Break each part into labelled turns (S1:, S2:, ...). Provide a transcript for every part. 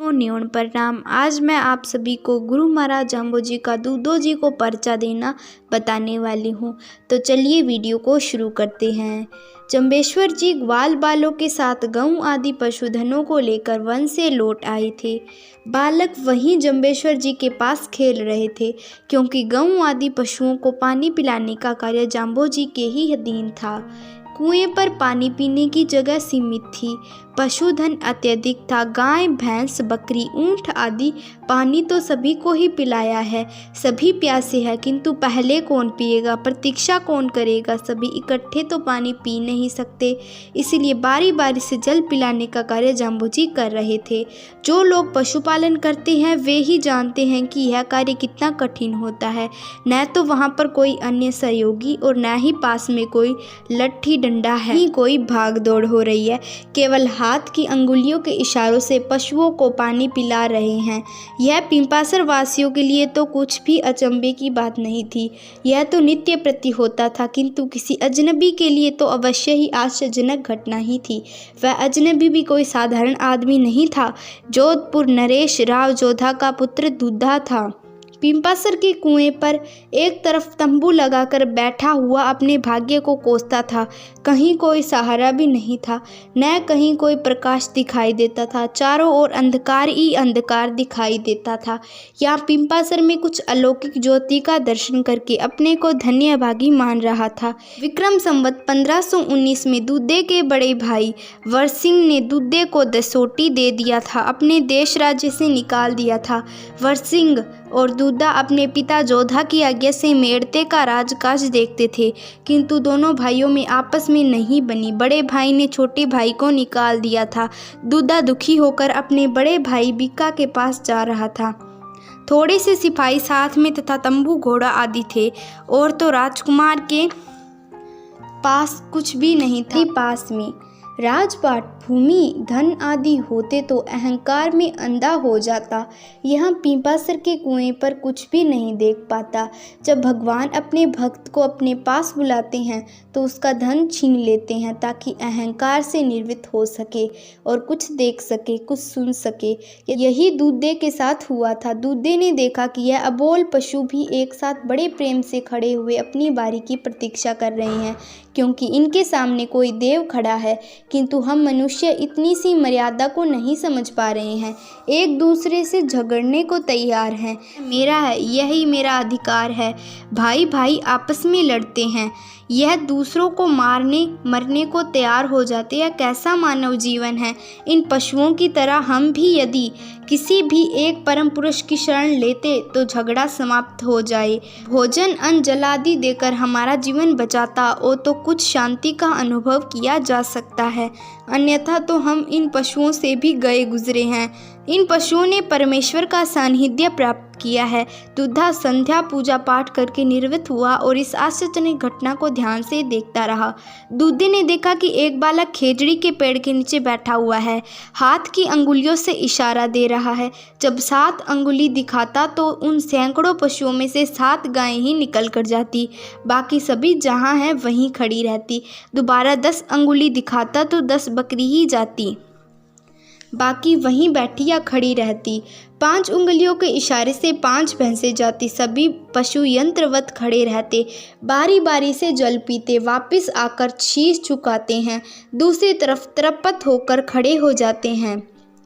S1: को न्यून प्रणाम। आज मैं आप सभी को गुरु महाराज जाम्बो जी का दूधो जी को पर्चा देना बताने वाली हूँ। तो चलिए वीडियो को शुरू करते हैं। जम्बेश्वर जी ग्वाल बालों के साथ गऊ आदि पशुधनों को लेकर वन से लौट आए थे। बालक वहीं जम्बेश्वर जी के पास खेल रहे थे, क्योंकि गऊ आदि पशुओं को पानी पिलाने का कार्य जाम्बो जी के ही अधीन था। कुएं पर पानी पीने की जगह सीमित थी। पशुधन अत्यधिक था। गाय, भैंस, बकरी, ऊंट आदि पानी तो सभी को ही पिलाया है। सभी प्यासे हैं, किंतु पहले कौन पिएगा, प्रतीक्षा कौन करेगा। सभी इकट्ठे तो पानी पी नहीं सकते, इसलिए बारी बारी से जल पिलाने का कार्य जाम्बो जी कर रहे थे। जो लोग पशुपालन करते हैं वे ही जानते हैं कि यह कार्य कितना कठिन होता है। न तो वहाँ पर कोई अन्य सहयोगी और न ही पास में कोई लट्ठी डंडा है, ही कोई भाग दौड़ हो रही है। केवल हाथ की अंगुलियों के इशारों से पशुओं को पानी पिला रहे हैं। यह पिंपासर वासियों के लिए तो कुछ भी अचंभे की बात नहीं थी। यह तो नित्य प्रति होता था, किंतु किसी अजनबी के लिए तो अवश्य ही आश्चर्यजनक घटना ही थी। वह अजनबी भी कोई साधारण आदमी नहीं था। जोधपुर नरेश राव जोधा का पुत्र दूधा था। पिंपासर के कुएं पर एक तरफ तंबू लगाकर बैठा हुआ अपने भाग्य को कोसता था। कहीं कोई सहारा भी नहीं था, न कहीं कोई प्रकाश दिखाई देता था। चारों ओर अंधकार ही अंधकार दिखाई देता था। यहाँ पिंपासर में कुछ अलौकिक ज्योति का दर्शन करके अपने को धन्य भागी मान रहा था। विक्रम संवत 1519 में दूधे के बड़े भाई वरसिंह ने दूधे को दसोटी दे दिया था, अपने देश राज्य से निकाल दिया था। वरसिंह और दूधा अपने पिता जोधा की आज्ञा से मेड़ते का राजकाज देखते थे, किंतु दोनों भाइयों में आपस में नहीं बनी। बड़े भाई ने छोटे भाई को निकाल दिया था। दूधा दुखी होकर अपने बड़े भाई बिक्का के पास जा रहा था। थोड़े से सिपाही साथ में तथा तंबू, घोड़ा आदि थे, और तो राजकुमार के पास कुछ भी नहीं था। पास में राजपाट, भूमि, धन आदि होते तो अहंकार में अंधा हो जाता। यहाँ पिंपासर के कुएं पर कुछ भी नहीं देख पाता। जब भगवान अपने भक्त को अपने पास बुलाते हैं तो उसका धन छीन लेते हैं, ताकि अहंकार से निर्वृत्त हो सके और कुछ देख सके, कुछ सुन सके। यही दूधे के साथ हुआ था। दूधे ने देखा कि यह अबोल पशु भी एक साथ बड़े प्रेम से खड़े हुए अपनी बारी की प्रतीक्षा कर रहे हैं, क्योंकि इनके सामने कोई देव खड़ा है, किंतु हम मनुष्य इतनी सी मर्यादा को नहीं समझ पा रहे हैं। एक दूसरे से झगड़ने को तैयार हैं। मेरा है, यही मेरा अधिकार है। भाई भाई आपस में लड़ते हैं, यह दूसरों को मारने मरने को तैयार हो जाते। यह कैसा मानव जीवन है। इन पशुओं की तरह हम भी यदि किसी भी एक परम पुरुष की शरण लेते तो झगड़ा समाप्त हो जाए। भोजन, अन्न, जलादि देकर हमारा जीवन बचाता हो तो कुछ शांति का अनुभव किया जा सकता है, अन्यथा तो हम इन पशुओं से भी गए गुजरे हैं। इन पशुओं ने परमेश्वर का सानिध्य प्राप्त किया है। दूधा संध्या पूजा पाठ करके निर्वृत्त हुआ और इस आश्चर्यजनक घटना को ध्यान से देखता रहा। दूधे ने देखा कि एक बालक खेजड़ी के पेड़ के नीचे बैठा हुआ है, हाथ की अंगुलियों से इशारा दे रहा है। जब 7 अंगुली दिखाता तो उन सैकड़ों पशुओं में से 7 गायें ही निकल कर जाती, बाकी सभी जहाँ हैं वहीं खड़ी रहती। दोबारा 10 अंगुली दिखाता तो 10 बकरी ही जाती, बाकी वहीं बैठी या खड़ी रहती। 5 उंगलियों के इशारे से 5 भैंसें जाती। सभी पशु यंत्रवत खड़े रहते, बारी बारी से जल पीते, वापस आकर शीश झुकाते हैं, दूसरी तरफ तरपत होकर खड़े हो जाते हैं।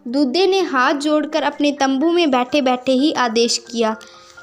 S1: दूधे ने हाथ जोड़कर अपने तंबू में बैठे बैठे ही आदेश किया,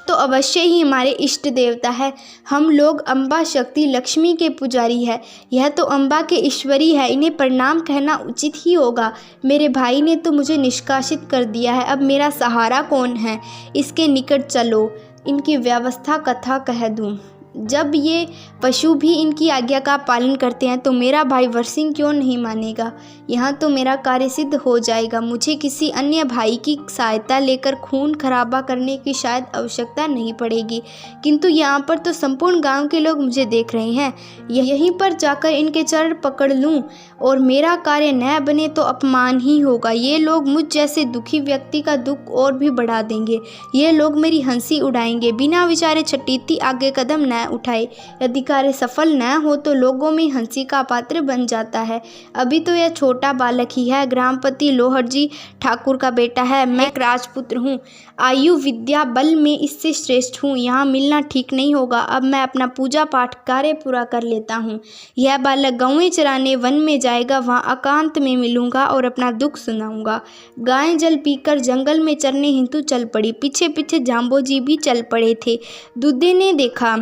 S1: तो अवश्य ही हमारे इष्ट देवता है। हम लोग अम्बा, शक्ति, लक्ष्मी के पुजारी है। यह तो अम्बा के ईश्वरी है, इन्हें प्रणाम कहना उचित ही होगा। मेरे भाई ने तो मुझे निष्कासित कर दिया है, अब मेरा सहारा कौन है। इसके निकट चलो, इनकी व्यवस्था कथा कह दूँ। जब ये पशु भी इनकी आज्ञा का पालन करते हैं तो मेरा भाई वरसिंह क्यों नहीं मानेगा। यहाँ तो मेरा कार्य सिद्ध हो जाएगा। मुझे किसी अन्य भाई की सहायता लेकर खून खराबा करने की शायद आवश्यकता नहीं पड़ेगी, किंतु यहाँ पर तो संपूर्ण गांव के लोग मुझे देख रहे हैं। यहीं पर जाकर इनके चरण पकड़ लूँ और मेरा कार्य न बने तो अपमान ही होगा। ये लोग मुझ जैसे दुखी व्यक्ति का दुख और भी बढ़ा देंगे। ये लोग मेरी हंसी उड़ाएंगे। बिना विचारे छटीती आगे कदम न न उठाए। यदि कार्य सफल न हो तो लोगों में हंसी का पात्र बन जाता है। अभी तो यह छोटा बालक ही है, ग्रामपति लोहरजी ठाकुर का बेटा है। मैं एक राजपुत्र हूँ, आयु विद्या बल में इससे श्रेष्ठ हूँ। यहाँ मिलना ठीक नहीं होगा। अब मैं अपना पूजा पाठ कार्य पूरा कर लेता हूँ। यह बालक गौएं चराने वन में जाएगा, वहाँ एकांत में मिलूंगा और अपना दुख सुनाऊंगा। गायें जल पीकर जंगल में चरने हेतु चल पड़ी। पीछे पीछे जाम्बोजी भी चल पड़े थे। दूधे ने देखा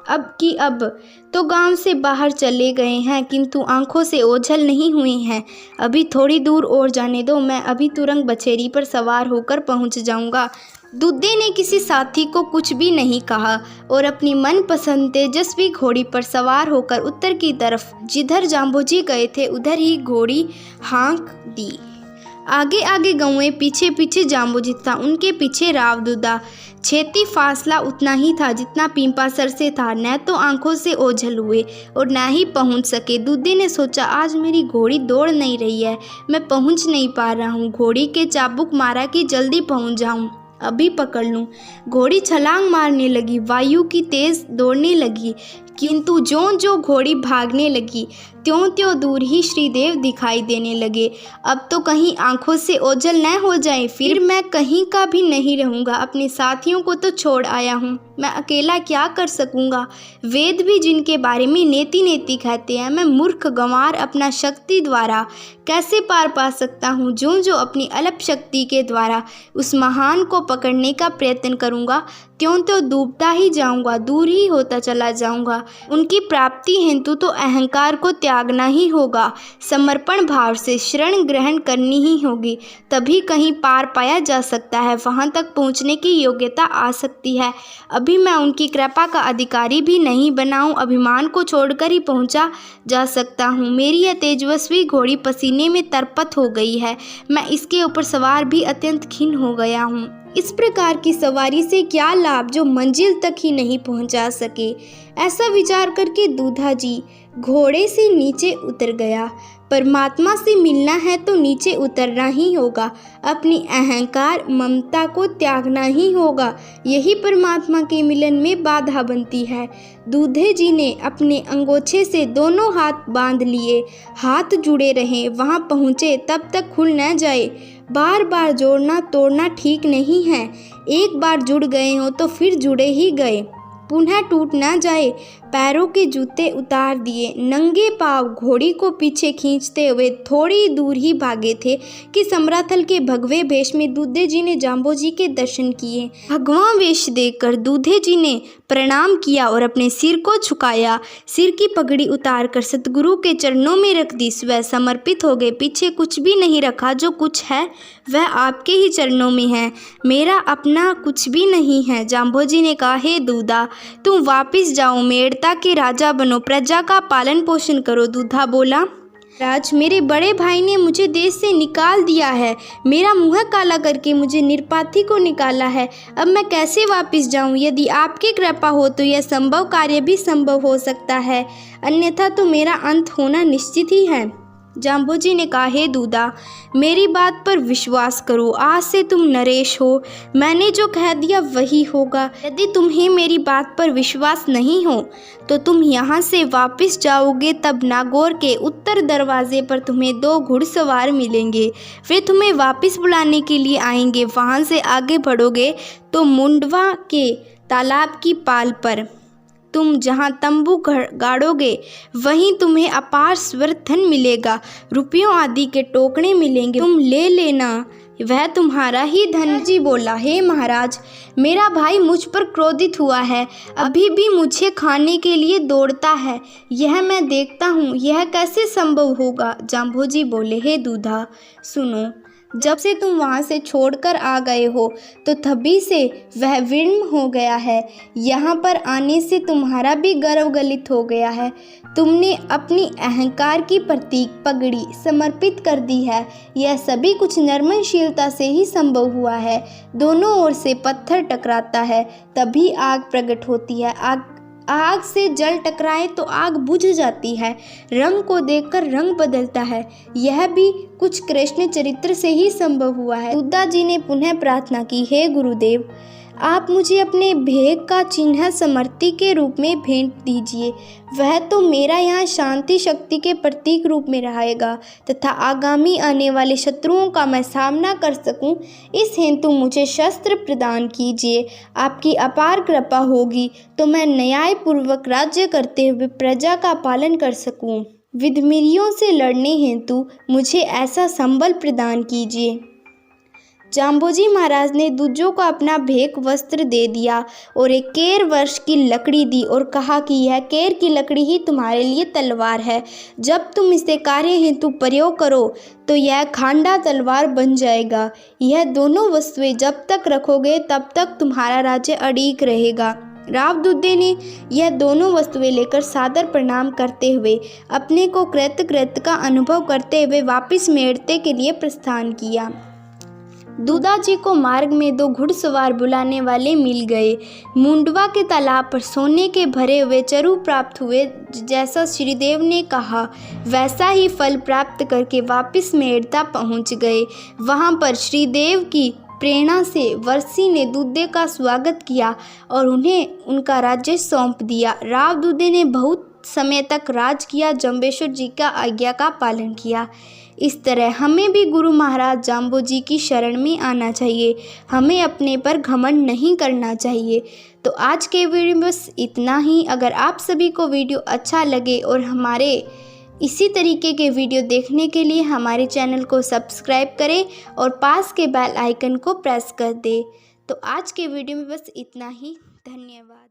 S1: अब तो गांव से बाहर चले गए हैं, किंतु आंखों से ओझल नहीं हुए हैं। अभी थोड़ी दूर और जाने दो, मैं अभी तुरंत बछेरी पर सवार होकर पहुंच जाऊंगा। दूधे ने किसी साथी को कुछ भी नहीं कहा और अपनी मनपसंद तेजस्वी घोड़ी पर सवार होकर उत्तर की तरफ, जिधर जाम्बोजी गए थे, उधर ही घोड़ी हाँक दी। आगे आगे गौएं, पीछे पीछे जाम्बोजी था, उनके पीछे राव दूधा। छेती फासला उतना ही था जितना पीपासर से था। न तो आंखों से ओझल हुए और न ही पहुंच सके। दूधे ने सोचा, आज मेरी घोड़ी दौड़ नहीं रही है, मैं पहुंच नहीं पा रहा हूँ। घोड़ी के चाबुक मारा कि जल्दी पहुंच जाऊं, अभी पकड़ लूं। घोड़ी छलांग मारने लगी, वायु की तेज दौड़ने लगी, किंतु ज्यों ज्यों घोड़ी भागने लगी त्यों त्यों दूर ही श्रीदेव दिखाई देने लगे। अब तो कहीं आंखों से ओझल न हो जाए, फिर मैं कहीं का भी नहीं रहूँगा। अपने साथियों को तो छोड़ आया हूँ, मैं अकेला क्या कर सकूँगा। वेद भी जिनके बारे में नेति नेति कहते हैं, मैं मूर्ख गंवार अपना शक्ति द्वारा कैसे पार पा सकता हूँ। जो अपनी अल्प शक्ति के द्वारा उस महान को पकड़ने का प्रयत्न करूँगा, त्यों त्यों डूबता ही जाऊँगा, दूर ही होता चला जाऊँगा। उनकी प्राप्ति हेतु तो अहंकार को त्यागना ही होगा, समर्पण भाव से शरण ग्रहण करनी ही होगी, तभी कहीं पार पाया जा सकता है, वहां तक पहुंचने की योग्यता आ सकती है। अभी मैं उनकी कृपा का अधिकारी भी नहीं बनाऊं, अभिमान को छोड़कर ही पहुंचा जा सकता हूं। मेरी यह तेजस्वी घोड़ी पसीने में तरपत हो गई है, मैं इसके ऊपर सवार भी अत्यंत खिन्न हो गया हूँ। इस प्रकार की सवारी से क्या लाभ जो मंजिल तक ही नहीं पहुंचा सके। ऐसा विचार करके दूधा जी घोड़े से नीचे उतर गया। परमात्मा से मिलना है तो नीचे उतरना ही होगा, अपनी अहंकार ममता को त्यागना ही होगा, यही परमात्मा के मिलन में बाधा बनती है। दूधे जी ने अपने अंगोछे से दोनों हाथ बांध लिए, हाथ जुड़े रहे, वहां पहुँचे तब तक खुल न जाए। बार बार जोड़ना तोड़ना ठीक नहीं है, एक बार जुड़ गए हो तो फिर जुड़े ही गए, पुनः टूट न जाए। पैरों के जूते उतार दिए, नंगे पांव घोड़ी को पीछे खींचते हुए थोड़ी दूर ही भागे थे कि समराथल के भगवे वेश में दूधे जी ने जाम्बोजी के दर्शन किए। भगवान वेश देखकर दूधे जी ने प्रणाम किया और अपने सिर को झुकाया, सिर की पगड़ी उतारकर सतगुरु के चरणों में रख दी, स्वयं समर्पित हो गए। पीछे कुछ भी नहीं रखा, जो कुछ है वह आपके ही चरणों में है, मेरा अपना कुछ भी नहीं है। जाम्बोजी ने कहा, हे दूधा, तुम वापिस जाओ, मेड़ता के राजा बनो, प्रजा का पालन पोषण करो। दूधा बोला, राज, मेरे बड़े भाई ने मुझे देश से निकाल दिया है, मेरा मुँह काला करके मुझे निरपाथी को निकाला है, अब मैं कैसे वापस जाऊं? यदि आपकी कृपा हो तो यह संभव कार्य भी संभव हो सकता है, अन्यथा तो मेरा अंत होना निश्चित ही है। जाम्बोजी ने कहा, हे दूधा, मेरी बात पर विश्वास करो, आज से तुम नरेश हो, मैंने जो कह दिया वही होगा। यदि तुम्हें मेरी बात पर विश्वास नहीं हो तो तुम यहाँ से वापस जाओगे, तब नागौर के उत्तर दरवाजे पर तुम्हें 2 घुड़सवार मिलेंगे, वे तुम्हें वापस बुलाने के लिए आएंगे। वहाँ से आगे बढ़ोगे तो मुंडवा के तालाब की पाल पर तुम जहाँ तंबू गाड़ोगे वहीं तुम्हें अपार स्वर धन मिलेगा, रुपयों आदि के टोकने मिलेंगे, तुम ले लेना, वह तुम्हारा ही धन। जी बोला, हे महाराज, मेरा भाई मुझ पर क्रोधित हुआ है, अभी भी मुझे खाने के लिए दौड़ता है, यह मैं देखता हूँ, यह कैसे संभव होगा। जाम्बोजी बोले, हे दूधा, सुनो, जब से तुम वहाँ से छोड़कर आ गए हो तो तभी से वह विर्म हो गया है, यहाँ पर आने से तुम्हारा भी गर्व गलित हो गया है, तुमने अपनी अहंकार की प्रतीक पगड़ी समर्पित कर दी है, यह सभी कुछ नर्मनशीलता से ही संभव हुआ है। दोनों ओर से पत्थर टकराता है तभी आग प्रकट होती है, आग से जल टकराए तो आग बुझ जाती है, रंग को देखकर रंग बदलता है, यह भी कुछ कृष्ण चरित्र से ही संभव हुआ है। दूधा जी ने पुनः प्रार्थना की, हे गुरुदेव, आप मुझे अपने भेद का चिन्ह समृद्धि के रूप में भेंट दीजिए। वह तो मेरा यहाँ शांति शक्ति के प्रतीक रूप में रहेगा तथा आगामी आने वाले शत्रुओं का मैं सामना कर सकूं, इस हेतु मुझे शस्त्र प्रदान कीजिए। आपकी अपार कृपा होगी तो मैं न्यायपूर्वक राज्य करते हुए प्रजा का पालन कर सकूं। विधर्मियों से लड़ने हेतु मुझे ऐसा संबल प्रदान कीजिए। जाम्बोजी महाराज ने दूजों को अपना भेक वस्त्र दे दिया और एक केर वृक्ष की लकड़ी दी और कहा कि यह केर की लकड़ी ही तुम्हारे लिए तलवार है। जब तुम इसे कार्य हेतु प्रयोग करो तो यह खांडा तलवार बन जाएगा। यह दोनों वस्तुएं जब तक रखोगे तब तक तुम्हारा राज्य अड़िग रहेगा। रावदूते ने यह दोनों वस्तुएं लेकर सादर प्रणाम करते हुए अपने को कृतकृत्य का अनुभव करते हुए वापस मेड़ते के लिए प्रस्थान किया। दूधा जी को मार्ग में 2 घुड़सवार बुलाने वाले मिल गए। मुंडवा के तालाब पर सोने के भरे हुए चरु प्राप्त हुए। जैसा श्रीदेव ने कहा वैसा ही फल प्राप्त करके वापस मेड़ता पहुंच गए। वहां पर श्रीदेव की प्रेरणा से वर्षी ने दूधे का स्वागत किया और उन्हें उनका राज्य सौंप दिया। रावदूते ने बहुत समय तक राज किया, जम्बेश्वर जी का आज्ञा का पालन किया। इस तरह हमें भी गुरु महाराज जाम्बोजी की शरण में आना चाहिए। हमें अपने पर घमंड नहीं करना चाहिए। तो आज के वीडियो में बस इतना ही। अगर आप सभी को वीडियो अच्छा लगे और हमारे इसी तरीके के वीडियो देखने के लिए हमारे चैनल को सब्सक्राइब करें और पास के बेल आइकन को प्रेस कर दें। तो आज के वीडियो में बस इतना ही। धन्यवाद।